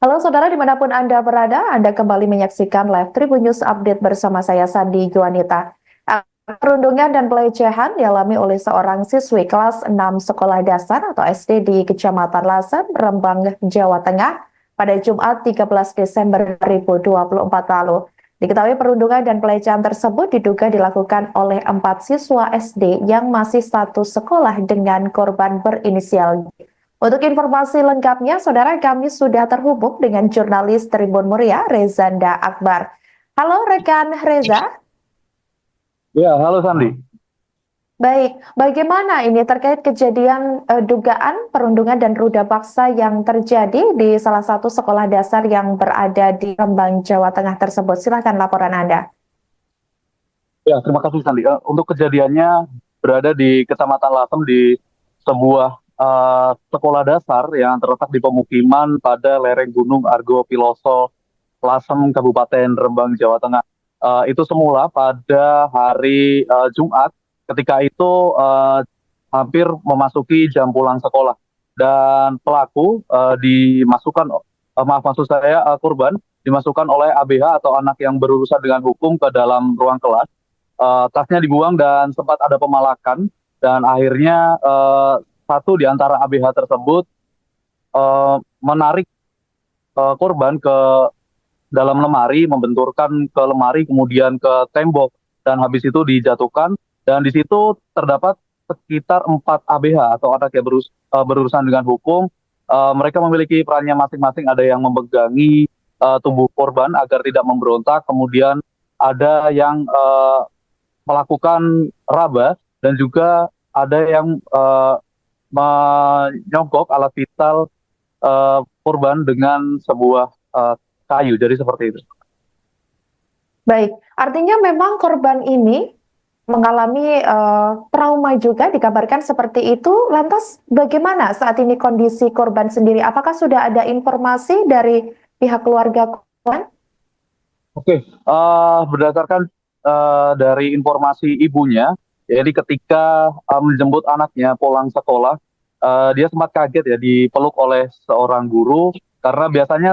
Halo saudara dimanapun Anda berada, Anda kembali menyaksikan live Tribun News Update bersama saya Sandi Juanita. Perundungan dan pelecehan dialami oleh seorang siswi kelas 6 sekolah dasar atau SD di Kecamatan Lasen, Rembang, Jawa Tengah pada Jumat 13 Desember 2024 lalu. Diketahui perundungan dan pelecehan tersebut diduga dilakukan oleh 4 siswa SD yang masih status sekolah dengan korban berinisial G. Untuk informasi lengkapnya, saudara kami sudah terhubung dengan jurnalis Tribun Muria, Rezanda Akbar. Halo rekan Reza. Ya, halo Sandi. Baik, bagaimana ini terkait kejadian dugaan perundungan dan ruda paksa yang terjadi di salah satu sekolah dasar yang berada di Rembang, Jawa Tengah tersebut? Silakan laporan Anda. Ya, terima kasih Sandi. Untuk kejadiannya berada di Kecamatan Lasem di sebuah sekolah dasar yang terletak di pemukiman pada lereng Gunung Argo Piloso, Lasem, Kabupaten Rembang, Jawa Tengah. Itu semula pada hari Jumat, ketika itu hampir memasuki jam pulang sekolah. Dan pelaku dimasukkan, maaf maksud saya korban, dimasukkan oleh ABH atau anak yang berurusan dengan hukum ke dalam ruang kelas. Tasnya dibuang dan sempat ada pemalakan dan akhirnya satu di antara ABH tersebut menarik korban ke dalam lemari, membenturkan ke lemari kemudian ke tembok dan habis itu dijatuhkan dan di situ terdapat sekitar 4 ABH atau anak yang berurusan dengan hukum. Mereka memiliki perannya masing-masing, ada yang memegangi tubuh korban agar tidak memberontak, kemudian ada yang melakukan raba dan juga ada yang menyogok alat vital korban dengan sebuah kayu. Jadi seperti itu. Baik, artinya memang korban ini mengalami trauma juga dikabarkan seperti itu. Lantas bagaimana saat ini kondisi korban sendiri? Apakah sudah ada informasi dari pihak keluarga korban? Oke, berdasarkan dari informasi ibunya, jadi ketika menjemput anaknya pulang sekolah, dia sempat kaget ya dipeluk oleh seorang guru karena biasanya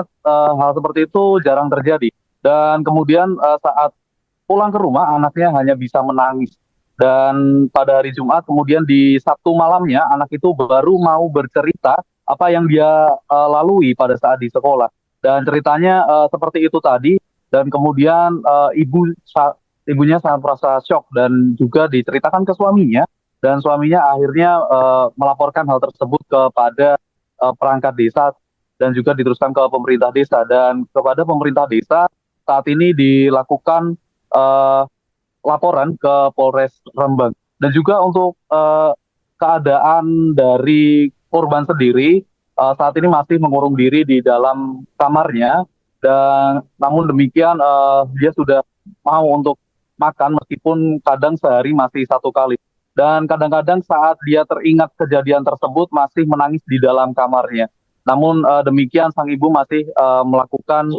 hal seperti itu jarang terjadi. Dan kemudian saat pulang ke rumah, anaknya hanya bisa menangis. Dan pada hari Jumat, kemudian di Sabtu malamnya, anak itu baru mau bercerita apa yang dia lalui pada saat di sekolah. Dan ceritanya seperti itu tadi, dan kemudian ibunya sangat merasa shock dan juga diceritakan ke suaminya, dan suaminya akhirnya melaporkan hal tersebut kepada perangkat desa dan juga diteruskan ke pemerintah desa. Dan kepada pemerintah desa saat ini dilakukan eh, laporan ke Polres Rembang. Dan juga untuk keadaan dari korban sendiri saat ini masih mengurung diri di dalam kamarnya, dan namun demikian dia sudah mau untuk makan meskipun kadang sehari masih 1 kali. Dan kadang-kadang saat dia teringat kejadian tersebut masih menangis di dalam kamarnya. Namun demikian sang ibu masih melakukan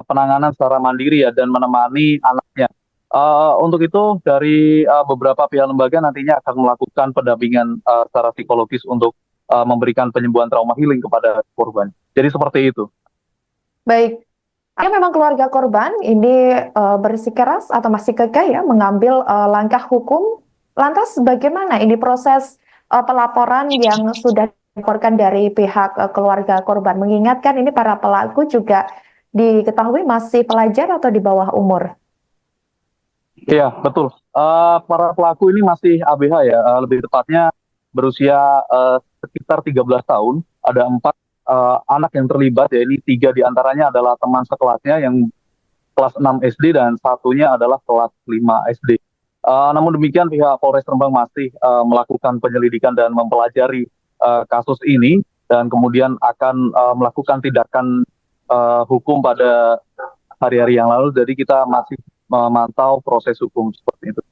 penanganan secara mandiri ya dan menemani anaknya. Untuk itu dari beberapa pihak lembaga nantinya akan melakukan pendampingan secara psikologis untuk memberikan penyembuhan trauma healing kepada korban. Jadi seperti itu. Baik, ya memang keluarga korban ini bersikeras atau masih kekeh ya mengambil langkah hukum. Lantas bagaimana ini proses pelaporan yang sudah dilaporkan dari pihak keluarga korban? Mengingatkan ini para pelaku juga diketahui masih pelajar atau di bawah umur. Iya, betul. Para pelaku ini masih ABH ya, lebih tepatnya berusia sekitar 13 tahun. Ada 4 anak yang terlibat, ya ini 3 diantaranya adalah teman sekelasnya yang kelas 6 SD dan satunya adalah kelas 5 SD. Namun demikian pihak Polres Rembang masih melakukan penyelidikan dan mempelajari kasus ini dan kemudian akan melakukan tindakan hukum pada hari-hari yang lalu. Jadi kita masih memantau proses hukum seperti itu.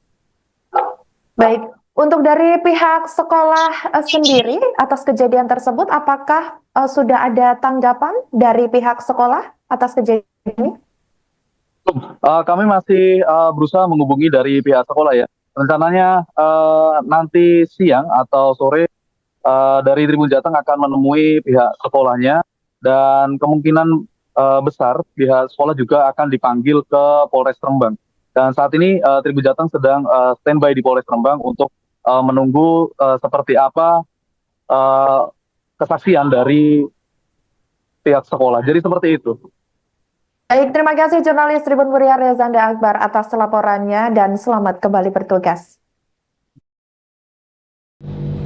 Baik, untuk dari pihak sekolah sendiri atas kejadian tersebut, apakah sudah ada tanggapan dari pihak sekolah atas kejadian ini? Kami masih berusaha menghubungi dari pihak sekolah ya. Rencananya nanti siang atau sore dari Tribun Jateng akan menemui pihak sekolahnya dan kemungkinan besar pihak sekolah juga akan dipanggil ke Polres Rembang. Dan saat ini Tribun Jateng sedang standby di Polres Rembang untuk menunggu seperti apa kesaksian dari pihak sekolah. Jadi seperti itu. Baik, terima kasih jurnalis Tribun Muria Rezanda Akbar atas laporannya dan selamat kembali bertugas.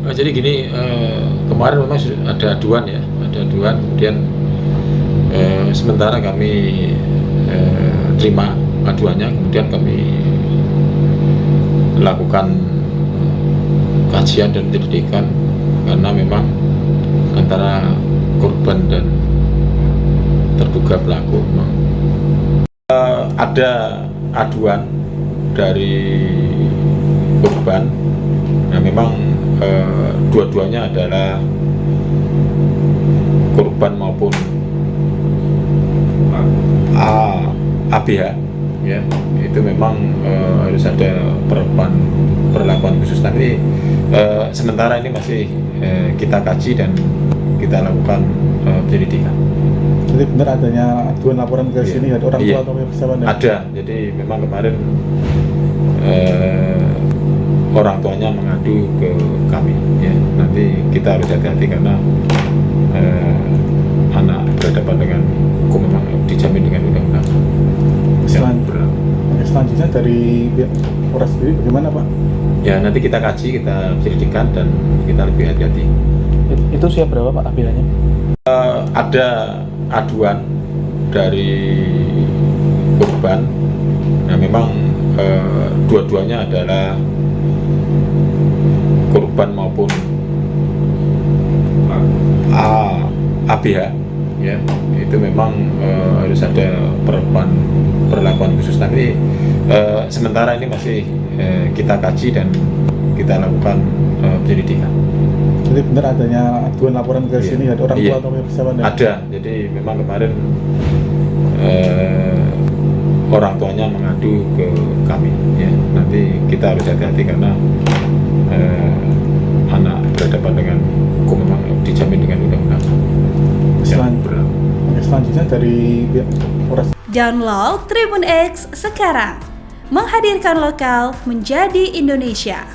Jadi gini, kemarin memang ada aduan ya, kemudian sementara kami terima aduannya, kemudian kami lakukan kajian dan penyelidikan karena memang antara korban dan terduga pelaku memang ada aduan dari korban. Nah, memang dua-duanya adalah korban maupun ABH ya, itu memang harus ada perlakuan khusus. Nanti sementara ini masih kita kaji dan kita lakukan penyelidikan. Jadi benar adanya aduan laporan ke sini ada orang tua atau bersama? Ada, jadi memang kemarin orang tuanya mengadu ke kami ya. Nanti kita harus hati-hati karena anak berhadapan dengan hukum memang dijamin dengan undang-undang. Selanjutnya dari pihak Polres sendiri bagaimana, Pak? Ya nanti kita kaji, kita penyelidikan dan kita lebih hati-hati. Itu siap berapa, Pak, ABH-nya? Ada aduan dari korban. Nah, memang dua-duanya adalah korban maupun ABH ya, itu memang harus ada perlakuan khusus. Nanti sementara ini masih kita kaji dan kita lakukan penyelidikan. Jadi benar adanya aduan laporan ke sini ada orang tua atau bersama? Ada, jadi memang kemarin orang tuanya mengadu ke kami ya. Nanti kita harus hati-hati karena anak berhadapan dengan hukum memang dijamin dengan undang-undang. Selanjutnya dari pihak Polres. Download Tribun X sekarang, menghadirkan lokal menjadi Indonesia.